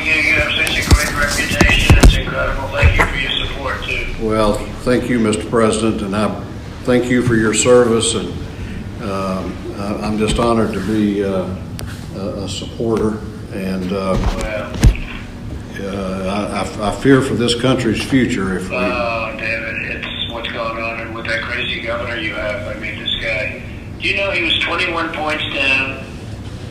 You have such a great reputation. It's incredible. Thank you for your support, too. Well, thank you, Mr. President, and I thank you for your service, and I'm just honored to be a supporter, and I fear for this country's future if we... Oh, David, it's what's going on, and with that crazy governor you have. I mean, this guy, do you know he was 21 points down?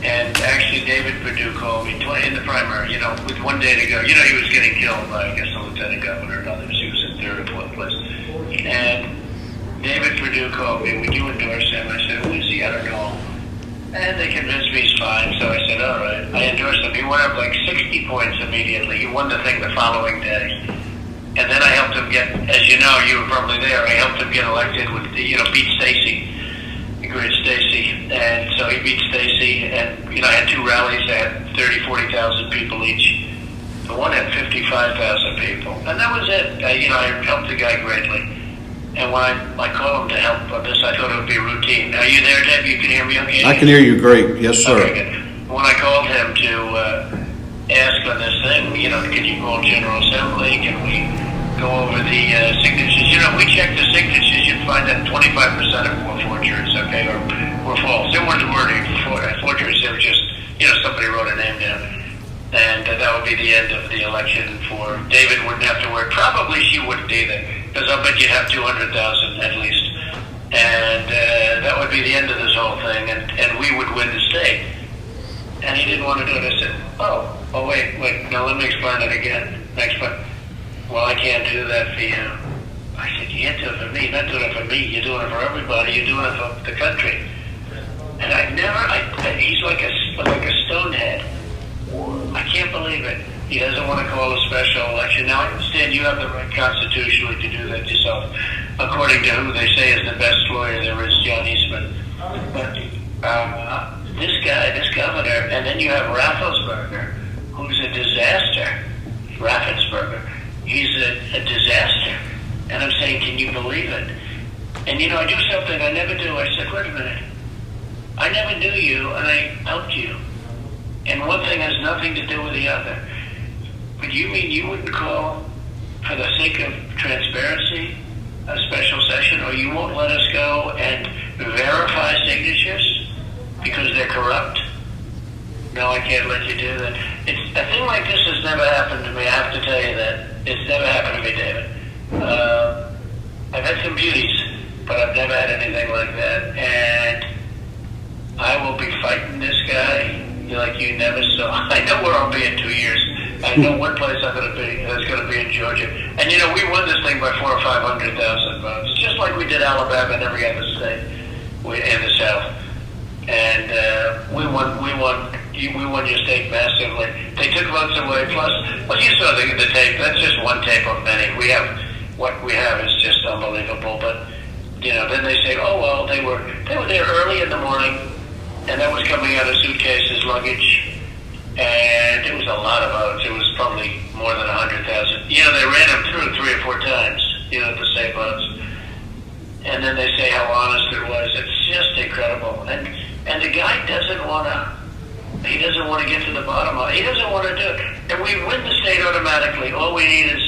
And actually, David Perdue called me in the primary, with 1 day to go. He was getting killed by, I guess, the lieutenant governor and others. He was in third or fourth place. And David Perdue called me. Would you endorse him? I said, who is he? I don't know. And they convinced me he's fine. So I said, all right. I endorsed him. He went up like 60 points immediately. He won the thing the following day. And then I helped him get, as you know, you were probably there, I helped him get elected with, beat Stacey. Great Stacey, and so he beat Stacey, and I had two rallies that had 40,000 people each. The one had 55,000 people, and that was it. I helped the guy greatly, and when I called him to help on this, I thought it would be routine. Are you there, Deb? You can hear me okay? I can hear you great, yes, sir. Okay, good. When I called him to ask on this thing, can you call General Assembly? Can we go over the signatures? We check the signatures, you'd find that 25% of them were forgeries, okay, or were false. They weren't wording forgeries, they were just, somebody wrote a name down. And that would be the end of the election for David. Wouldn't have to work. Probably she wouldn't either, because I'll bet you'd have 200,000 at least. And that would be the end of this whole thing, and we would win the state. And he didn't want to do it. I said, oh, wait, now let me explain it again. Well, I can't do that for you. I said, you can't do it for me. You're not doing it for me. You're doing it for everybody. You're doing it for the country. And he's like a stonehead. I can't believe it. He doesn't want to call a special election. Now, I understand you have the right constitutionally to do that yourself, according to who they say is the best lawyer there is, John Eastman. But this guy, this governor, and then you have Raffensperger, who's a disaster. Raffensperger. He's a disaster. And I'm saying, can you believe it? And I do something I never do. I said, wait a minute. I never knew you, and I helped you. And one thing has nothing to do with the other. But you mean you wouldn't call, for the sake of transparency, a special session, or you won't let us go and verify signatures because they're corrupt? No, I can't let you do that. A thing like this has never happened to me. I have to tell you that. It's never happened to me, David. I've had some beauties, but I've never had anything like that. And I will be fighting this guy like you never saw. I know where I'll be in 2 years. I know what place I'm going to be. It's going to be in Georgia. And we won this thing by 400,000 or 500,000 votes, just like we did Alabama and every other state in the South. And we won your state massively. They took votes away. Plus, well, you saw the tape. That's just one tape of many. What we have is just unbelievable. But then they say, oh well, they were there early in the morning, and that was coming out of suitcases, luggage, and it was a lot of votes. It was probably more than 100,000. They ran them through 3 or 4 times. The same votes, and then they say how honest it was. It's just incredible. And the guy doesn't want to. He doesn't want to get to the bottom of it. He doesn't want to do it. And we win the state automatically. All we need is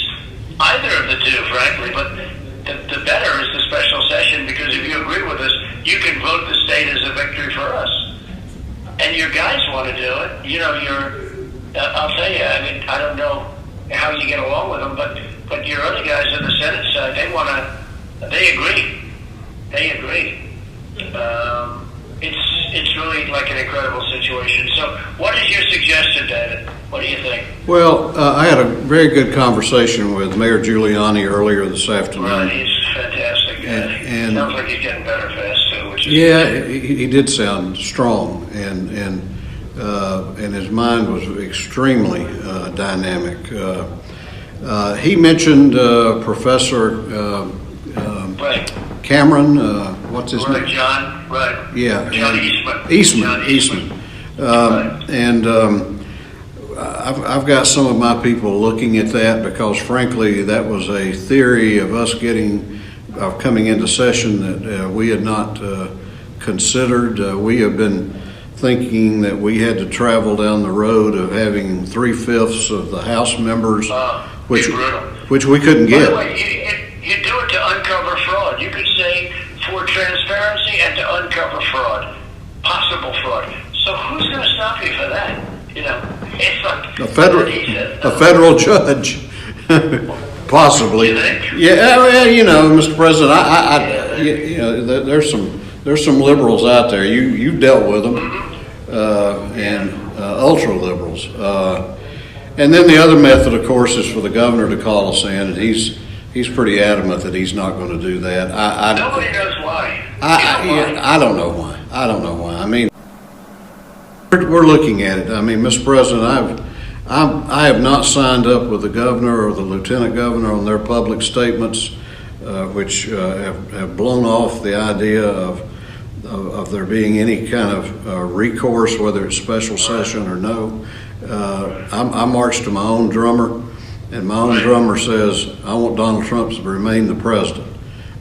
either of the two, frankly. But the better is the special session, because if you agree with us, you can vote the state as a victory for us. And your guys want to do it. I'll tell you, I don't know how you get along with them, but your other guys on the Senate side, they agree. They agree. It's really like an incredible situation. So what is your suggestion, David? What do you think? Well, I had a very good conversation with Mayor Giuliani earlier this afternoon. Right, he's a fantastic guy. And sounds like he's getting better fast, too. Which is he did sound strong, and his mind was extremely dynamic. He mentioned Professor right. Cameron, what's his name? John, right. Yeah. John Eastman. Eastman. Right. And I've got some of my people looking at that, because frankly that was a theory of us coming into session that we had not considered. We have been thinking that we had to travel down the road of having 3/5 of the House members, which we couldn't By get. the way, you do it to uncover fraud. You could say for transparency and to uncover fraud, possible fraud. So who's going to stop you for that? You know, it's like A federal judge, possibly. You think? Yeah, you know, Mr. President, you know, there's some liberals out there. You've dealt with them, and ultra liberals. And then the other method, of course, is for the governor to call us in, and he's pretty adamant that he's not going to do that. Nobody knows why. I don't know why. I don't know why. I mean, we're looking at it. I mean, Mr. President, I have not signed up with the governor or the lieutenant governor on their public statements, which have blown off the idea of there being any kind of recourse, whether it's special session or no. I marched to my own drummer, and my own drummer says, I want Donald Trump to remain the president.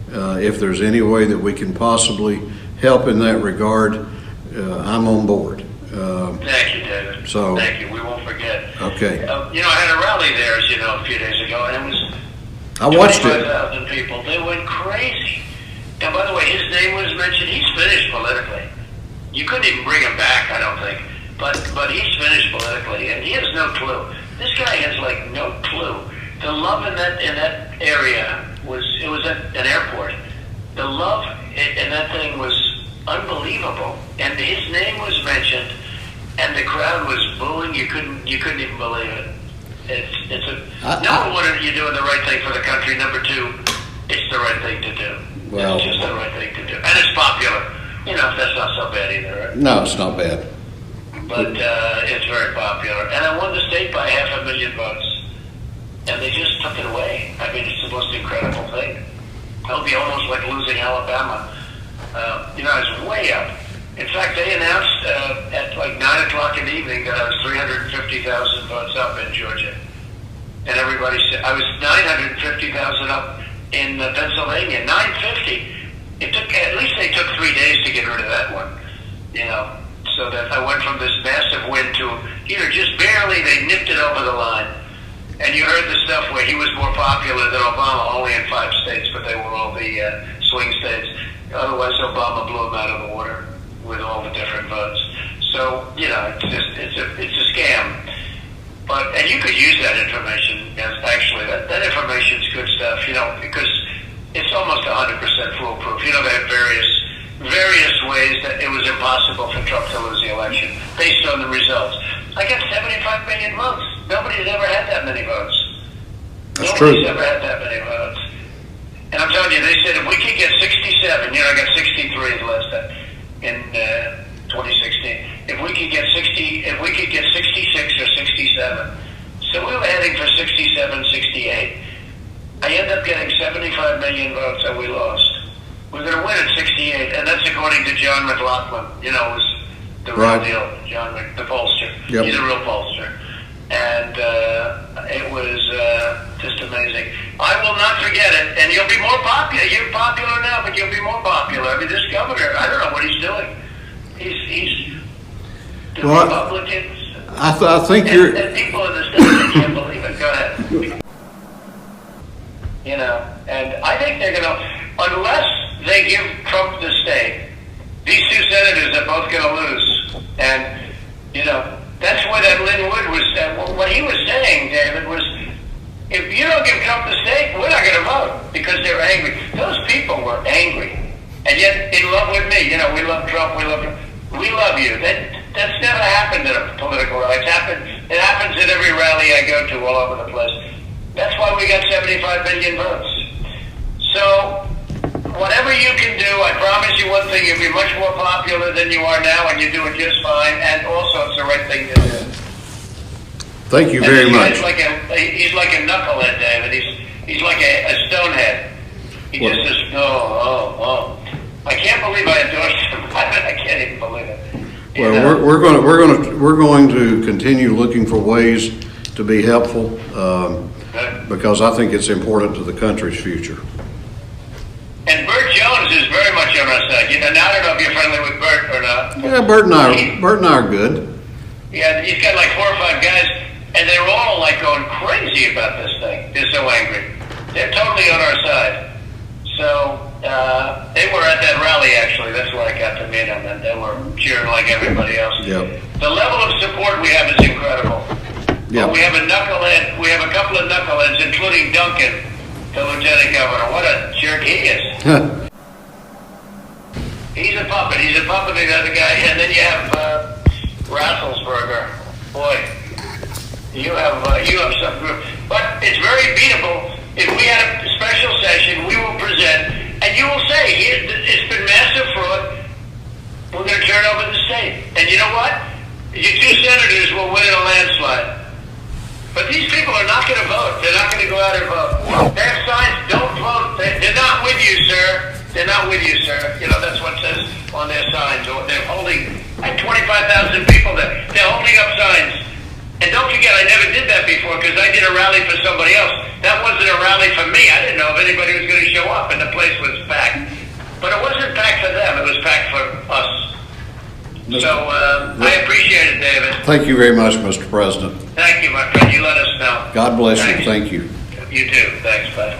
If there's any way that we can possibly help in that regard, I'm on board. Thank you, David. Thank you. We won't forget. Okay. You know, I had a rally there, as you know, a few days ago, and it was I watched it. 25,000 people. They went crazy. And by the way, his name was mentioned. He's finished politically. You couldn't even bring him back, I don't think. But he's finished politically, and he has no clue. This guy has like no clue. The love in that area it was at an airport. The love in that thing was unbelievable, and his name was mentioned, and the crowd was booing. You couldn't even believe it. Number one, you're doing the right thing for the country. Number two, it's the right thing to do. Well, it's just the right thing to do, and it's popular. You know, that's not so bad either, right? No, it's not bad. But it's very popular, and I won the state by 500,000 votes, and they just took it away. I mean, it's the most incredible thing. It'll be almost like losing Alabama. You know, I was way up. In fact, they announced at like 9 o'clock in the evening that I was 350,000 votes up in Georgia. And everybody said, I was 950,000 up in Pennsylvania. 950. At least they took 3 days to get rid of that one. You know, so that I went from this massive win to, just barely, they nipped it over the line. And you heard the stuff where he was more popular than Obama, only in 5 states, but they were all the swing states. Otherwise, Obama blew him out of the water with all the different votes. So, it's a scam. And you could use that information as actually, that information's good stuff, because it's almost 100% foolproof. They have various ways that it was impossible for Trump to lose the election based on the results. I got 75 million votes. Nobody's ever had that many votes. Nobody's ever had that many votes. And I'm telling you, they said if we could get 67, I got 63 last time in 2016. If we could get 66 or 67, so we were heading for 67, 68. I ended up getting 75 million votes, and we lost. We're going to win at 68, and that's according to John McLaughlin. It was the real deal, the pollster. Yep. He's a real pollster. And it was just amazing. I will not forget it, and you'll be more popular. You're popular now, but you'll be more popular. I mean, this governor, I don't know what he's doing. He's the Republicans. I think and people in the state, I can't believe it. Go ahead. And I think they're going to, unless they give Trump the state, these two senators are both going to lose. And, that's what that Lynn Wood was saying. What he was saying, David, was if you don't give Trump the state, we're not going to vote because they're angry. Those people were angry. And yet in love with me. We love Trump. We love you. That's never happened in a political rally. It happens at every rally I go to all over the place. That's why we got 75 million votes. So whatever you can do, I promise you one thing, you'll be much more popular than you are now, and you're doing just fine, and also it's the right thing to do. Thank you very much. He's like a knucklehead, David. He's like a stonehead. He just says, oh. I can't believe I endorsed him. I can't even believe it. Well, we're going to continue looking for ways to be helpful because I think it's important to the country's future. And Bert Jones is very much on our side. Now I don't know if you're friendly with Bert or not. Yeah, Bert and I are good. Yeah, he's got like 4 or 5 guys, and they're all like going crazy about this thing. They're so angry. They're totally on our side. So they were at that rally, actually. That's where I got to meet them, and they were cheering like everybody else. Yep. The level of support we have is incredible. Yep. But we have a knucklehead. We have a couple of knuckleheads, including Duncan, the lieutenant governor. What a jerk he is. He's a puppet. He's a puppet of the other guy. And then you have Rasselsberger. Boy, you have some group. But it's very beatable. If we had a special session, we will present, and you will say, it's been massive fraud. We're going to turn over the state. And you know what? Your 2 senators will win in a landslide. But these people are not going to vote. They're not going to go out and vote. They have signs, don't vote. They're not with you, sir. They're not with you, sir. You know, that's what it says on their signs. They're holding, like 25,000 people there. They're holding up signs. And don't forget, I never did that before because I did a rally for somebody else. That wasn't a rally for me. I didn't know if anybody was going to show up, and the place was packed. But it wasn't packed for them. It was packed for us. So I appreciate it, David. Thank you very much, Mr. President. Thank you, my friend. You let us know. God bless Thanks. you. Thank you. You too. Thanks, bud.